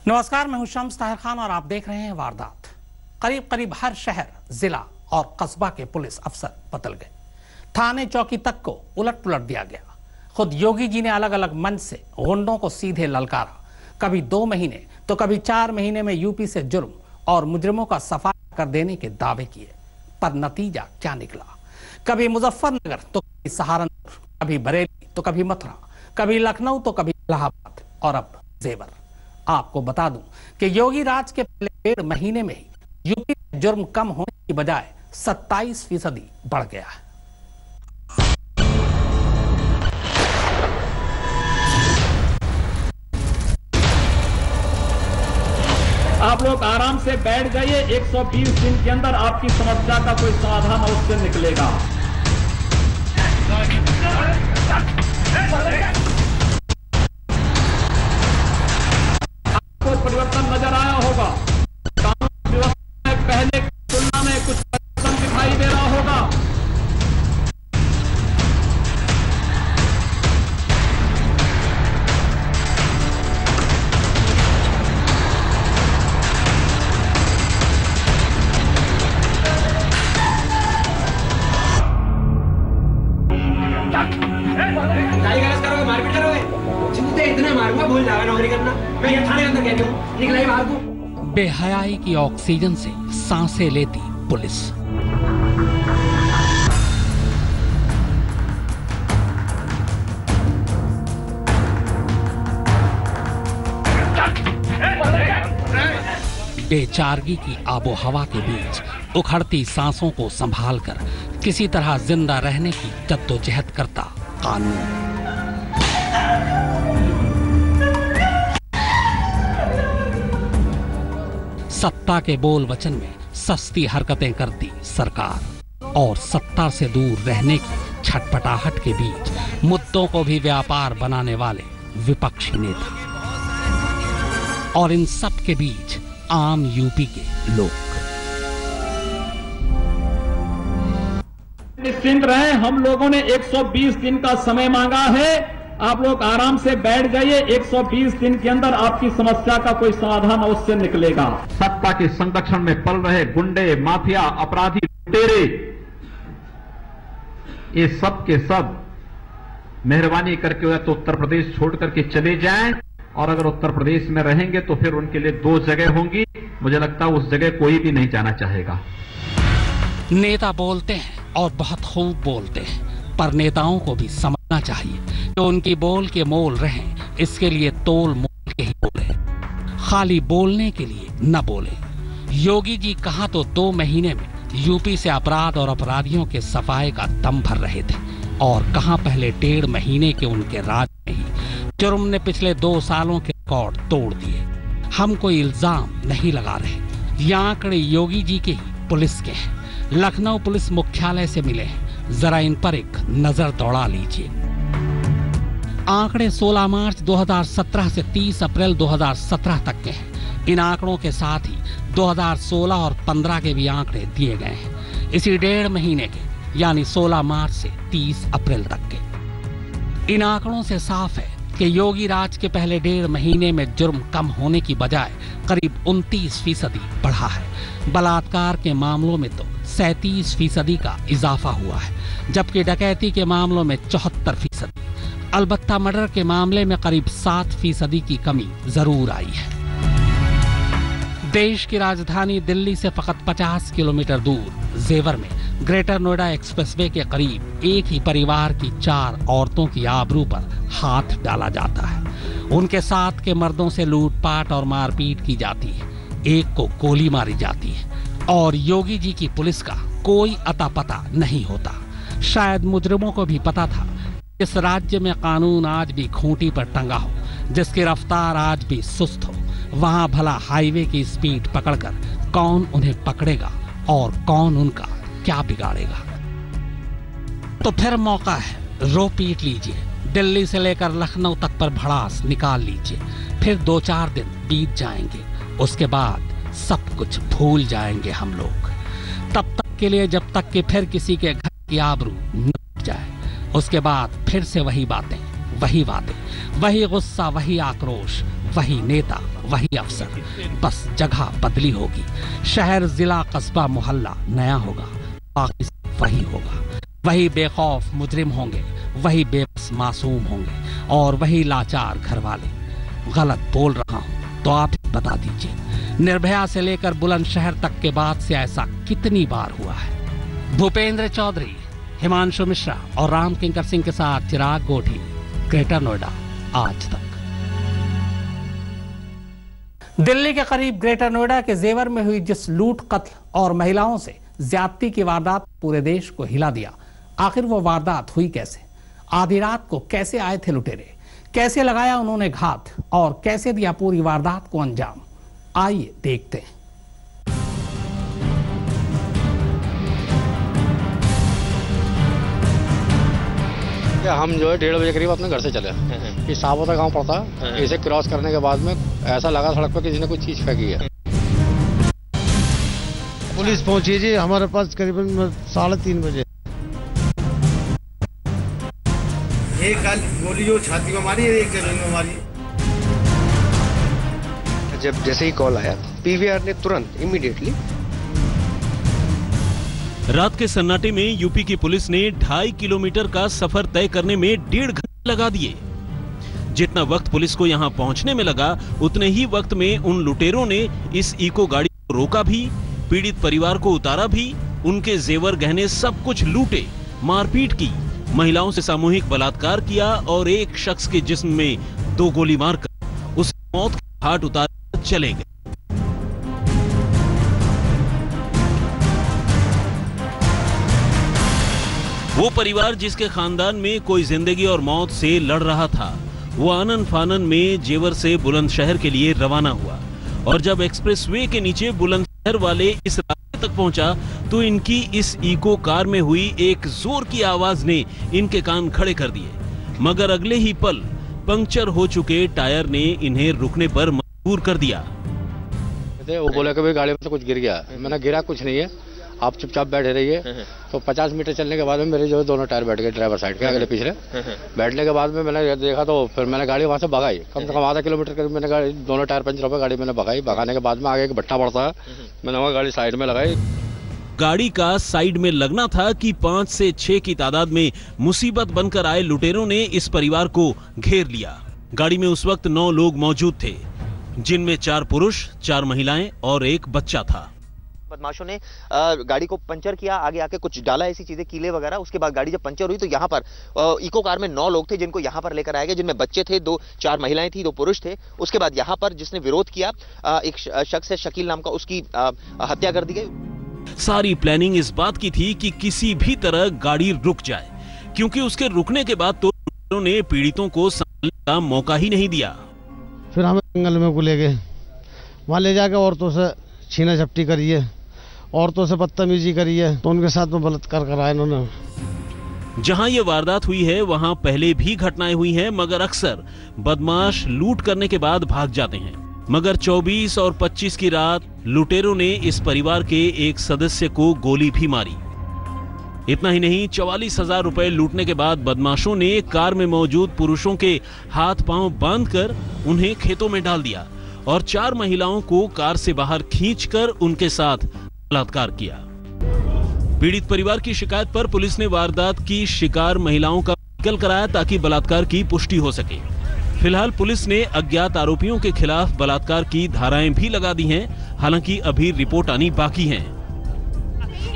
नमस्कार, मैं हूं शम्स ताहिर खान और आप देख रहे हैं वारदात। करीब करीब हर शहर, जिला और कस्बा के पुलिस अफसर बदल गए। थाने चौकी तक को उलट पुलट दिया गया। खुद योगी जी ने अलग अलग मंच से गुंडों को सीधे ललकारा। कभी 2 महीने तो कभी 4 महीने में यूपी से जुर्म और मुजरिमों का सफाया कर देने के दावे किए, पर नतीजा क्या निकला? कभी मुजफ्फरनगर तो कभी सहारनपुर, कभी बरेली तो कभी मथुरा, कभी लखनऊ तो कभी इलाहाबाद और अब जेवर। आपको बता दूं कि योगी राज के पहले 1.5 महीने में ही यूपी में जुर्म कम होने की बजाय 27% बढ़ गया है। आप लोग आराम से बैठ जाइए। 120 दिन के अंदर आपकी समस्या का कोई समाधान अवश्य निकलेगा। आपको परिवर्तन नजर आया होगा। कानून व्यवस्था में पहले की तुलना में कुछ परिवर्तन दिखाई दे रहा होगा। मारपीट करोगे? इतना मारूंगा, भूल जाएगा नौकरी करना। मैं ये थाने के अंदर कहती हूँ, निकला ही बाहर को। बेहयाई की ऑक्सीजन से सांसें लेती पुलिस। बेचारगी की आबो हवा के बीच उखड़ती सांसों को संभालकर किसी तरह जिंदा रहने की जद्दोजहद करता कानून। सत्ता के बोल वचन में सस्ती हरकतें करती सरकार और सत्ता से दूर रहने की छटपटाहट के बीच मुद्दों को भी व्यापार बनाने वाले विपक्षी नेता और इन सब के बीच आम यूपी के लोग। निश्चिंत रहें, हम लोगों ने 120 दिन का समय मांगा है। आप लोग आराम से बैठ जाइए। 120 दिन के अंदर आपकी समस्या का कोई समाधान अवश्य निकलेगा। सत्ता के संरक्षण में पल रहे गुंडे, माफिया, अपराधी, लुटेरे, ये सब के सब मेहरबानी करके या तो उत्तर प्रदेश छोड़ करके चले जाएं, और अगर उत्तर प्रदेश में रहेंगे तो फिर उनके लिए 2 जगह होंगी। मुझे लगता है उस जगह कोई भी नहीं जाना चाहेगा। नेता बोलते हैं और बहुत खूब बोलते हैं, पर नेताओं को भी समझना चाहिए कि उनकी बोल के मोल रहें, इसके लिए तोल मोल के ही बोले, खाली बोलने के लिए न बोले। योगी जी कहां तो 2 महीने में यूपी से अपराध और अपराधियों के सफाए का दम भर रहे थे, और कहां पहले 1.5 महीने के उनके राज में ही जुर्म ने पिछले 2 सालों के रिकॉर्ड तोड़ दिए। हम कोई इल्जाम नहीं लगा रहे, ये आंकड़े योगी जी के ही पुलिस के हैं। लखनऊ पुलिस मुख्यालय से मिले हैं, जरा इन पर एक नजर दौड़ा लीजिए। आंकड़े 16 मार्च 2017 से 30 अप्रैल 2017 तक के हैं। इन आंकड़ों के साथ ही 2016 और 15 के भी आंकड़े दिए गए हैं, इसी 1.5 महीने के, यानी 16 मार्च से 30 अप्रैल तक के। इन आंकड़ों से साफ है कि योगी राज के पहले 1.5 महीने में जुर्म कम होने की बजाय करीब 29% बढ़ा है। बलात्कार के मामलों में तो 37% का इजाफा हुआ है, जबकि डकैती के मामलों में 74%। अलबत्ता मर्डर के मामले में करीब 7% की कमी जरूर आई है। देश की राजधानी दिल्ली से फकत 50 किलोमीटर दूर जेवर में ग्रेटर नोएडा एक्सप्रेसवे के करीब एक ही परिवार की 4 औरतों की आबरू पर हाथ डाला जाता है। उनके साथ के मर्दों से लूटपाट और मारपीट की जाती है, एक को गोली मारी जाती है, और योगी जी की पुलिस का कोई अता पता नहीं होता। शायद मुजरिमों को भी पता था इस राज्य में कानून आज भी खूंटी पर टंगा हो, जिसकी रफ्तार आज भी सुस्त हो, वहां भला हाईवे की स्पीड पकड़कर कौन उन्हें पकड़ेगा और कौन उनका क्या बिगाड़ेगा। तो फिर मौका है, रो पीट लीजिए, दिल्ली से लेकर लखनऊ तक पर भड़ास निकाल लीजिए। फिर 2-4 दिन बीत जाएंगे, उसके बाद सब कुछ भूल जाएंगे हम लोग। तब तक के लिए, जब तक कि फिर किसी के घर की आबरू न जाए, उसके बाद फिर से वही बातें, वही वादे, वही गुस्सा, वही आक्रोश, वही नेता, वही अफसर। बस जगह बदली होगी, शहर, जिला, कस्बा, मोहल्ला नया होगा, बाकी वही होगा। वही बेखौफ मुजरिम होंगे, वही बेबस मासूम होंगे और वही लाचार घरवाले। गलत बोल रहा हूं तो आप ही बता दीजिए। निर्भया से लेकर बुलंदशहर तक के बाद से ऐसा कितनी बार हुआ है। भूपेंद्र चौधरी, हिमांशु मिश्रा और राम किंकर सिंह के साथ चिराग गोठी, ग्रेटर नोएडा, आज तक। दिल्ली के करीब ग्रेटर नोएडा के जेवर में हुई जिस लूट, कत्ल और महिलाओं से ज्यादती की वारदात पूरे देश को हिला दिया, आखिर वो वारदात हुई कैसे? आधी रात को कैसे आए थे लुटेरे? कैसे लगाया उन्होंने घात और कैसे दिया पूरी वारदात को अंजाम? आइए देखते हैं। हम जो है 1:30 बजे करीब अपने घर से चले। ये साबोता गांव पड़ता है। इसे क्रॉस करने के बाद में ऐसा लगा सड़क पर किसी ने कुछ चीज फेंकी है। पुलिस पहुंची जी हमारे पास करीबन 3:30 बजे। एक गोली जो छाती में मारी, एक जमीन में मारी। जब जैसे ही कॉल आया, पीवीआर ने तुरंत इमीडिएटली। रात के सन्नाटे में यूपी की पुलिस ने 2.5 किलोमीटर का सफर तय करने में 1.5 घंटे लगा दिए। जितना वक्त पुलिस को यहां पहुंचने में लगा, उतने ही वक्त में उन लुटेरों ने इस इको गाड़ी को रोका भी, पीड़ित परिवार को उतारा भी, उनके जेवर गहने सब कुछ लूटे, मारपीट की, महिलाओं से सामूहिक बलात्कार किया और एक शख्स के जिस्म में 2 गोली मारकर उसे मौत के घाट उतार चले गए। वो परिवार जिसके खानदान में कोई जिंदगी और मौत से लड़ रहा था, वो आनन फानन में जेवर से बुलंदशहर के लिए रवाना हुआ और जब एक्सप्रेसवे के नीचे बुलंदशहर वाले इस रास्ते तक पहुंचा तो इनकी इस इको कार में हुई एक जोर की आवाज ने इनके कान खड़े कर दिए। मगर अगले ही पल पंक्चर हो चुके टायर ने इन्हें रुकने पर मजबूर कर दिया। वो बोले कि भाई गाड़ी में से कुछ गिर गया। मैंने गिरा कुछ नहीं है, आप चुपचाप बैठे रहिए। तो 50 मीटर चलने के बाद में मेरे जो दोनों टायर बैठ गए, ड्राइवर साइड के अगले पिछले। बैठने के बाद में मैंने देखा तो फिर मैंने गाड़ी वहां से भगाई। कम से कम आधा किलोमीटर करीब मैंने गाड़ी, दोनों टायर पंचर हो, गाड़ी मैंने भगाई। भगाने के बाद में आगे एक भट्टा पड़ता है, मैंने वहाँ गाड़ी साइड में लगाई। गाड़ी का साइड में लगना था कि 5 से 6 की तादाद में मुसीबत बनकर आए लुटेरों ने इस परिवार को घेर लिया। गाड़ी में उस वक्त 9 लोग मौजूद थे, जिनमें 4 पुरुष, 4 महिलाएं और एक बच्चा था। बदमाशों ने गाड़ी को पंचर किया, आगे आके कुछ डाला ऐसी चीजें, कीले वगैरह। उसके बाद गाड़ी जब पंचर हुई तो यहाँ पर इको कार में 9 लोग थे जिनको यहाँ पर लेकर आए गए, जिनमें बच्चे थे, 4 महिलाएं थी, 2 पुरुष थे। उसके बाद यहाँ पर जिसने विरोध किया, एक शख्स है शकील नाम का, उसकी हत्या कर दी गई। सारी प्लानिंग इस बात की थी कि किसी भी तरह गाड़ी रुक जाए, क्योंकि उसके रुकने के बाद तो लुटेरों ने पीड़ितों को संभालने का मौका ही नहीं दिया। फिर हमें जंगल में ले गए, वहाँ ले जाकर औरतों से छीना झपटी करिए, औरतों से बदतमीजी करिए, तो उनके साथ में बलात्कार कराया इन्होंने। जहां ये वारदात हुई है वहां पहले भी घटनाएं हुई हैं, मगर अक्सर बदमाश लूट करने के बाद भाग जाते हैं। मगर 24 और 25 की रात लुटेरों ने इस परिवार के एक सदस्य को गोली भी मारी। इतना ही नहीं, 44,000 रुपए लूटने के बाद बदमाशों ने कार में मौजूद पुरुषों के हाथ पांव बांधकर उन्हें खेतों में डाल दिया और 4 महिलाओं को कार से बाहर खींचकर उनके साथ बलात्कार किया। पीड़ित परिवार की शिकायत पर पुलिस ने वारदात की शिकार महिलाओं का मेडिकल कराया ताकि बलात्कार की पुष्टि हो सके। फिलहाल पुलिस ने अज्ञात आरोपियों के खिलाफ बलात्कार की धाराएं भी लगा दी हैं, हालांकि अभी रिपोर्ट आनी बाकी है।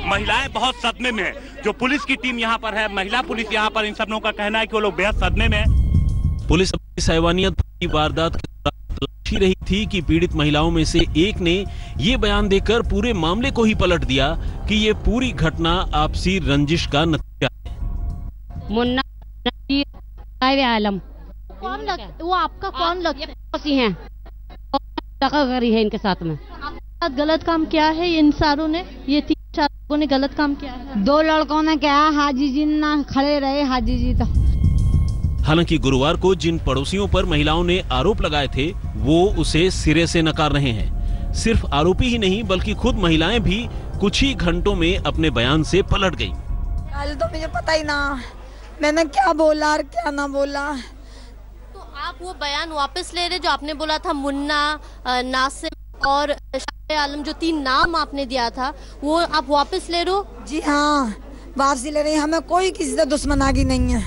महिलाएं बहुत सदमे में हैं। जो पुलिस की टीम यहाँ पर है, महिला पुलिस यहाँ पर, इन सब लोगों का कहना है कि वो लोग बेहद सदमे में हैं। पुलिस अपनी सहवानियत की वारदात के तलाशी रही थी कि पीड़ित महिलाओं में से एक ने ये बयान देकर पूरे मामले को ही पलट दिया कि ये पूरी घटना आपसी रंजिश का नतीजा है। मुन्ना आलम कौन वो आपका कौन लगता है? करी है इनके साथ में गलत काम किया है इन सारों ने, ये 3-4 लोगों ने गलत काम किया है। 2 लड़कों ने क्या, हाजी जी ना खड़े रहे, हाजी जी तो। हालांकि गुरुवार को जिन पड़ोसियों पर महिलाओं ने आरोप लगाए थे वो उसे सिरे से नकार रहे हैं। सिर्फ आरोपी ही नहीं बल्कि खुद महिलाएं भी कुछ ही घंटों में अपने बयान से पलट गईं। आज तो मुझे पता ही ना मैंने क्या बोला और क्या ना बोला। आप वो बयान वापस ले रहे जो आपने बोला था मुन्ना, नासिम और शाह आलम, जो 3 नाम आपने दिया था, वो आप वापस ले रहे हो? जी हाँ, वापसी ले रही। हमें कोई किसी से दुश्मनागी नहीं है।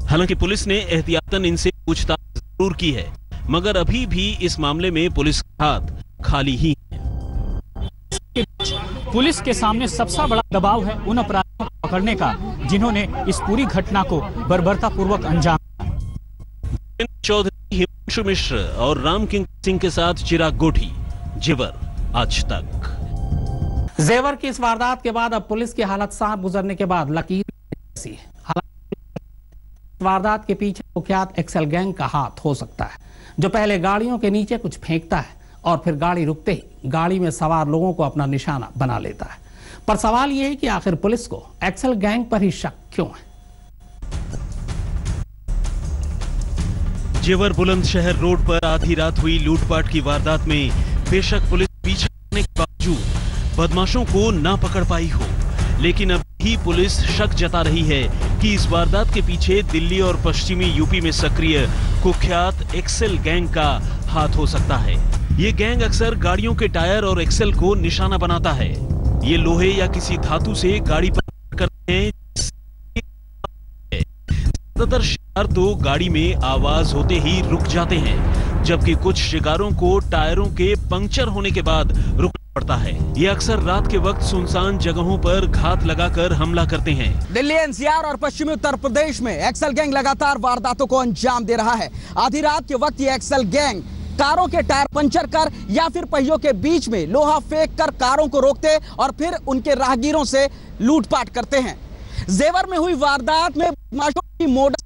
हालांकि पुलिस ने एहतियातन इनसे पूछताछ जरूर की है, मगर अभी भी इस मामले में पुलिस का हाथ खाली ही है। पुलिस के सामने सबसे बड़ा दबाव है उन अपराधियों को पकड़ने का जिन्होंने इस पूरी घटना को बर्बरतापूर्वक अंजाम दिया। चौधरी, हिमांशु मिश्र और राम किंकर सिंह के साथ चिराग गोठी, जेवर, आज तक। जेवर की इस वारदात के बाद अब पुलिस की हालत सांप गुजरने के बाद लकीर सी है। वारदात के पीछे कुख्यात एक्सेल गैंग का हाथ हो सकता है, जो पहले गाड़ियों के नीचे कुछ फेंकता है और फिर गाड़ी रुकते ही गाड़ी में सवार लोगों को अपना निशाना बना लेता है। पर सवाल यह है कि आखिर पुलिस को एक्सेल गैंग पर ही शक क्यों है? जेवर बुलंदशहर रोड पर आधी रात हुई लूटपाट की वारदात में बेशक पुलिस पीछे करने के बावजूद बदमाशों को ना पकड़ पाई हो, लेकिन अब भी पुलिस शक जता रही है कि इस वारदात के पीछे दिल्ली और पश्चिमी यूपी में सक्रिय कुख्यात एक्सेल गैंग का हाथ हो सकता है। ये गैंग अक्सर गाड़ियों के टायर और एक्सेल को निशाना बनाता है। ये लोहे या किसी धातु से गाड़ी पर करते हैं। ज्यादातर शिकार तो गाड़ी में आवाज होते ही रुक जाते हैं, जबकि कुछ शिकारों को टायरों के पंक्चर होने के बाद रुकना पड़ता है। ये अक्सर रात के वक्त सुनसान जगहों पर घात लगाकर हमला करते हैं। दिल्ली एनसीआर और पश्चिमी उत्तर प्रदेश में एक्सेल गैंग लगातार वारदातों को अंजाम दे रहा है। आधी रात के वक्त ये एक्सेल गैंग कारों के टायर पंचर कर या फिर पहियों के बीच में लोहा फेंक कर कारों को रोकते और फिर उनके राहगीरों से लूटपाट करते हैं। जेवर में हुई वारदात में बदमाशों की मोडस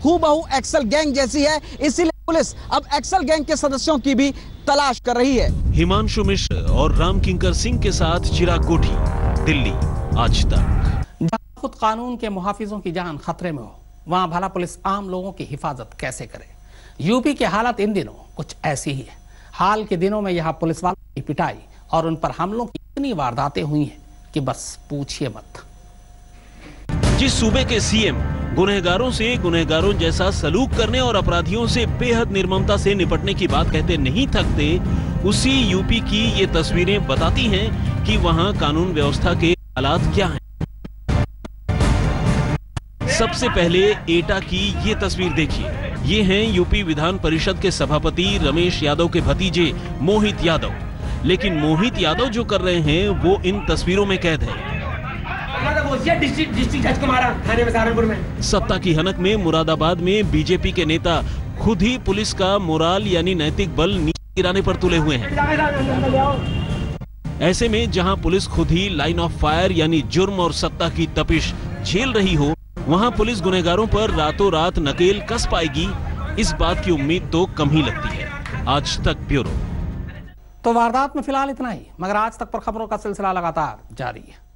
हूबहू एक्सेल गैंग जैसी है, इसीलिए पुलिस अब एक्सेल गैंग के सदस्यों की भी तलाश कर रही है। हिमांशु मिश्र और राम किंकर सिंह के साथ चिराग गोठी, दिल्ली, आज तक। जहां खुद कानून के मुहाफिजों की जान खतरे में हो, वहां भला पुलिस आम लोगों की हिफाजत कैसे करे? यूपी की हालत इन दिनों कुछ ऐसी ही है। हाल के दिनों में यहाँ पुलिस वालों की पिटाई और उन पर हमलों की इतनी वारदातें हुई हैं कि बस पूछिए मत। जिस सूबे के सीएम गुनहगारों से गुनहगारों जैसा सलूक करने और अपराधियों से बेहद निर्ममता से निपटने की बात कहते नहीं थकते, उसी यूपी की ये तस्वीरें बताती हैं कि वहां कानून व्यवस्था के हालात क्या हैं। सबसे पहले एटा की ये तस्वीर देखिए। ये हैं यूपी विधान परिषद के सभापति रमेश यादव के भतीजे मोहित यादव, लेकिन मोहित यादव जो कर रहे हैं वो इन तस्वीरों में कैद है। डिस्ट्रिक्ट जज को मारा थाने में, सहारनपुर में। सत्ता की हनक में मुरादाबाद में बीजेपी के नेता खुद ही पुलिस का मोराल यानी नैतिक बल नीचे गिराने पर तुले हुए हैं। ऐसे में जहां पुलिस खुद ही लाइन ऑफ फायर यानी जुर्म और सत्ता की तपिश झेल रही हो, वहां पुलिस गुनहगारों पर रातों रात नकेल कस पाएगी, इस बात की उम्मीद तो कम ही लगती है। आज तक ब्यूरो। तो वारदात में फिलहाल इतना ही, मगर आज तक पर खबरों का सिलसिला लगातार जारी है।